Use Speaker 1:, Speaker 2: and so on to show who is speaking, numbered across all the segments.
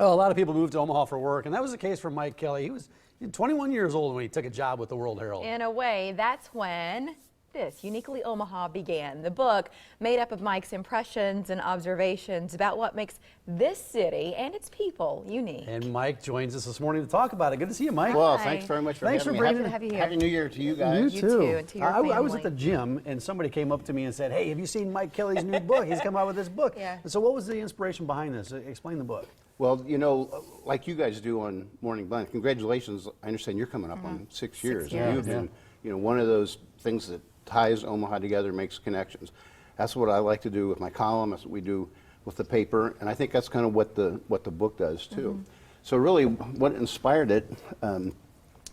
Speaker 1: Well, a lot of people moved to Omaha for work, and that was the case for Mike Kelly. He was 21 years old when he took a job with the World Herald.
Speaker 2: In a way, that's when this Uniquely Omaha began. The book made up of Mike's impressions and observations about what makes this city and its people unique.
Speaker 1: And Mike joins us this morning to talk about it. Good to see you, Mike.
Speaker 3: Well,
Speaker 2: Hi.
Speaker 3: thanks very much for
Speaker 1: Thanks
Speaker 3: having
Speaker 1: for
Speaker 3: me.
Speaker 1: bringing
Speaker 3: Happy New Year to you guys.
Speaker 1: You
Speaker 2: too,
Speaker 1: too.
Speaker 2: and to your
Speaker 1: I was at
Speaker 2: family.
Speaker 1: the gym, and somebody came up to me and said, "Hey, have you seen Mike Kelly's new book? He's come out with this book."
Speaker 2: Yeah.
Speaker 1: And so what was the inspiration behind this? Explain the book.
Speaker 3: Well, you know, like you guys do on Morning Blend, congratulations. I understand you're coming up on 6 years.
Speaker 2: years.
Speaker 3: You've been, you know, one of those things that ties Omaha together, makes connections. That's what I like to do with my column. That's what we do with the paper, and I think that's kind of what the book does too. So really, what inspired it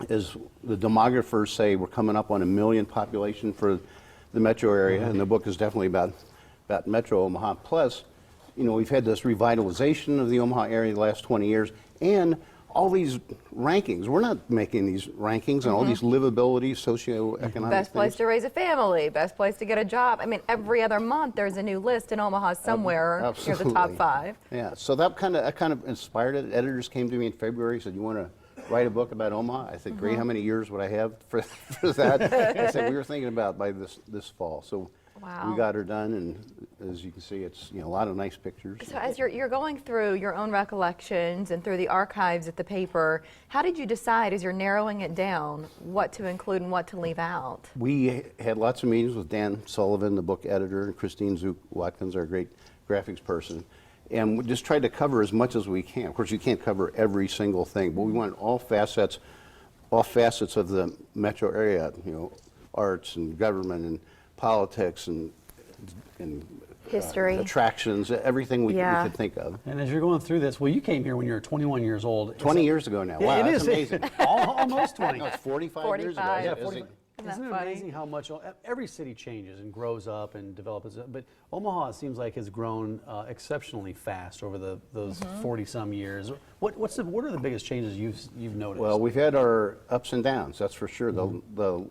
Speaker 3: is the demographers say we're coming up on 1 million population for the metro area, and the book is definitely about Metro Omaha. Plus, you know, we've had this revitalization of the Omaha area the last 20 years, and all these rankings. We're not making these rankings and all these livability, socioeconomic
Speaker 2: Best place
Speaker 3: things.
Speaker 2: to raise a family, best place to get a job. I mean, every other month there's a new list in Omaha somewhere near the top 5.
Speaker 3: Yeah, so that kind of inspired it. Editors came to me in February, said, "You want to write a book about Omaha?" I said, "Great, how many years would I have for that?" I said, "We were thinking about by this fall." So
Speaker 2: Wow.
Speaker 3: we got her done, and as you can see, it's, you know, a lot of nice pictures.
Speaker 2: So as you're going through your own recollections and through the archives at the paper, how did you decide as you're narrowing it down what to include and what to leave out?
Speaker 3: We had lots of meetings with Dan Sullivan, the book editor, and Christine Zook-Watkins, our great graphics person, and we just tried to cover as much as we can. Of course, you can't cover every single thing, but we wanted all facets of the metro area, you know, arts and government and politics and
Speaker 2: History.
Speaker 3: attractions, everything we
Speaker 2: Yeah.
Speaker 3: could think of.
Speaker 1: And as you're going through this, well, you came here when you were 21 years old.
Speaker 3: 20 years ago now. Wow,
Speaker 1: It
Speaker 3: that's
Speaker 1: is.
Speaker 3: amazing.
Speaker 1: Almost 20.
Speaker 3: No, it's 45 years ago.
Speaker 2: 45.
Speaker 1: Yeah,
Speaker 3: Is it-
Speaker 1: 45.
Speaker 2: Isn't
Speaker 1: Isn't
Speaker 2: that
Speaker 1: it
Speaker 2: funny?
Speaker 1: amazing how much every city changes and grows up and develops? But Omaha, it seems like, has grown exceptionally fast over those 40-some years. What are the biggest changes you've noticed?
Speaker 3: Well, we've had our ups and downs, that's for sure. The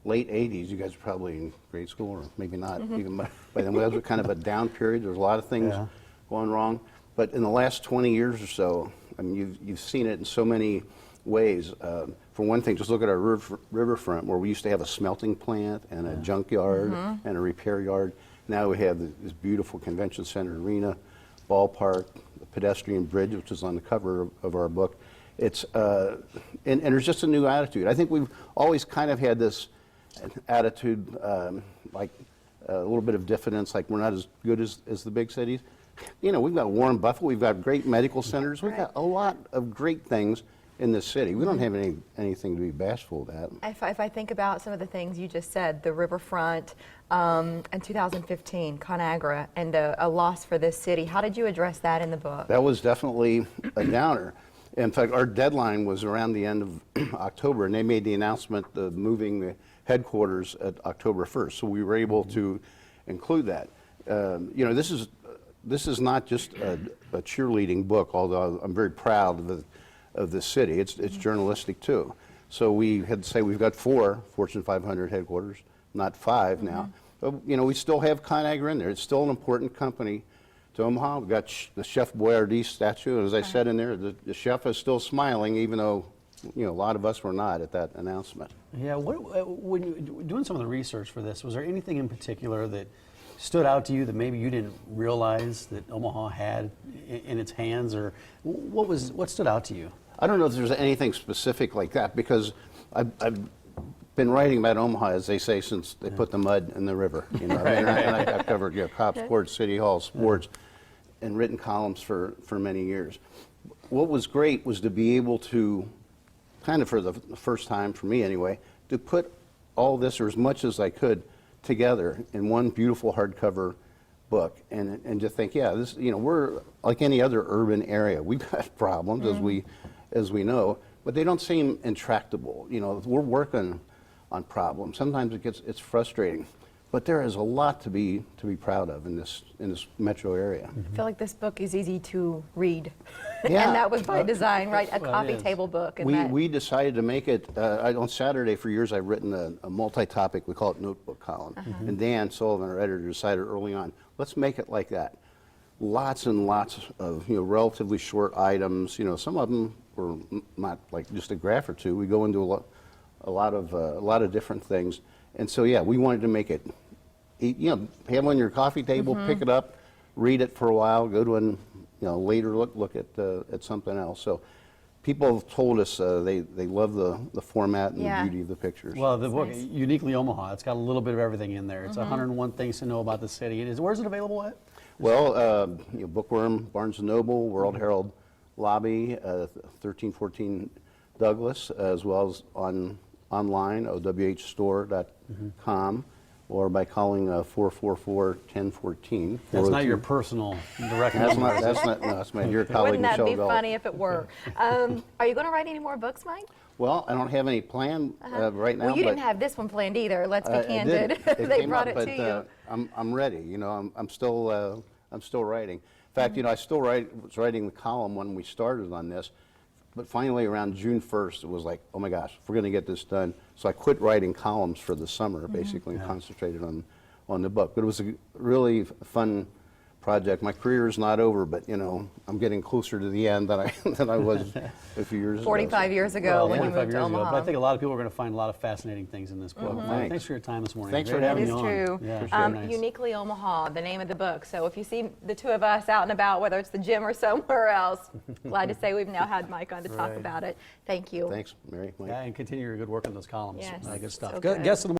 Speaker 3: late 80s, you guys were probably in grade school, or maybe not even by then. That was kind of a down period. There was a lot of things
Speaker 1: Yeah.
Speaker 3: going wrong. But in the last 20 years or so, I mean, you've seen it in so many ways. For one thing, just look at our riverfront, where we used to have a smelting plant and a junkyard and a repair yard. Now we have this beautiful convention center arena, ballpark, the pedestrian bridge, which is on the cover of our book. It's and there's just a new attitude. I think we've always kind of had this attitude, like a little bit of diffidence, like we're not as good as the big cities. You know, we've got Warren Buffett, we've got great medical centers, we've got a lot of great things in this city. We don't have anything to be bashful at.
Speaker 2: If I think about some of the things you just said, the riverfront, in 2015, ConAgra, and a loss for this city, how did you address that in the book?
Speaker 3: That was definitely a downer. In fact, our deadline was around the end of October, and they made the announcement of moving the headquarters at October 1st, so we were able to include that. You know, this is not just a cheerleading book, although I'm very proud of the city. It's journalistic too. So we had to say we've got 4 Fortune 500 headquarters, not 5 now. But you know, we still have ConAgra in there. It's still an important company to Omaha. We've got the Chef Boyardee statue, and as I said in there, the chef is still smiling, even though, you know, a lot of us were not at that announcement.
Speaker 1: Yeah, when you doing some of the research for this, was there anything in particular that stood out to you that maybe you didn't realize that Omaha had in its hands, or what stood out to you?
Speaker 3: I don't know if there's anything specific like that, because I've been writing about Omaha, as they say, since they put the mud in the river. You know, and I've covered, you know, Cobb Sports, City Hall Sports, and written columns for many years. What was great was to be able to, kind of for the first time for me anyway, to put all this, or as much as I could, together in one beautiful hardcover book, and to think, yeah, this, you know, we're like any other urban area. We've got problems, as we know, but they don't seem intractable. You know, we're working on problems. Sometimes it's frustrating, but there is a lot to be proud of in this metro area.
Speaker 2: I feel like this book is easy to read.
Speaker 3: Yeah.
Speaker 2: And that was by design, right? A
Speaker 1: Well, it
Speaker 2: coffee
Speaker 1: is.
Speaker 2: table book. And
Speaker 3: We decided to make it, on Saturday for years I've written a multi-topic, we call it notebook column. And Dan Sullivan, our editor, decided early on, let's make it like that. lots and lots of, relatively short items. Some of them were not like just a graph or two. We go into a lot of different things. And so, yeah, we wanted to make it, have on your coffee table, pick it up, read it for a while, go to an, later look at something else. So people have told us they love the format and the beauty of the pictures.
Speaker 1: Well, the book,
Speaker 2: nice.
Speaker 1: Uniquely Omaha, it's got a little bit of everything in there. It's 101 things to know about the city. Where's it available at?
Speaker 3: Well, Bookworm, Barnes & Noble, World Herald Lobby, 1314 Douglas, as well as online, owhstore.com, or by calling 444-1014.
Speaker 1: That's not your personal direct
Speaker 3: That's
Speaker 1: number.
Speaker 3: that's my dear colleague
Speaker 2: Wouldn't that
Speaker 3: Michelle
Speaker 2: be
Speaker 3: Bell.
Speaker 2: funny if it were? Are you going to write any more books, Mike?
Speaker 3: Well, I don't have any plan right now.
Speaker 2: Well, you
Speaker 3: but
Speaker 2: didn't have this one planned either. Let's be
Speaker 3: I
Speaker 2: candid.
Speaker 3: did.
Speaker 2: They
Speaker 3: came
Speaker 2: brought
Speaker 3: up,
Speaker 2: it
Speaker 3: but,
Speaker 2: to you.
Speaker 3: I'm ready. I'm still writing. In fact, I still was writing the column when we started on this, but finally around June 1st, it was like, oh my gosh, if we're going to get this done. So I quit writing columns for the summer, basically, and concentrated on the book. But it was a really fun project. My career is not over, but I'm getting closer to the end than I was a few years ago.
Speaker 2: 45 years ago when you
Speaker 1: 45
Speaker 2: moved to
Speaker 1: years ago.
Speaker 2: Omaha.
Speaker 1: But I think a lot of people are going to find a lot of fascinating things in this book. Mike, thanks for your time this morning.
Speaker 3: Thanks
Speaker 1: Great
Speaker 3: for
Speaker 1: having
Speaker 3: having
Speaker 2: That
Speaker 1: you
Speaker 2: is
Speaker 1: on.
Speaker 2: true.
Speaker 1: Yeah,
Speaker 3: Appreciate
Speaker 1: nice.
Speaker 2: Uniquely Omaha, the name of the book. So if you see the two of us out and about, whether it's the gym or somewhere else, glad to say we've now had Mike on to talk
Speaker 1: Right.
Speaker 2: about it. Thank you.
Speaker 3: Thanks, Mary. Mike.
Speaker 1: Yeah, and continue your good work on those columns.
Speaker 2: Yes,
Speaker 1: Good stuff.
Speaker 2: so good.
Speaker 1: Guests of the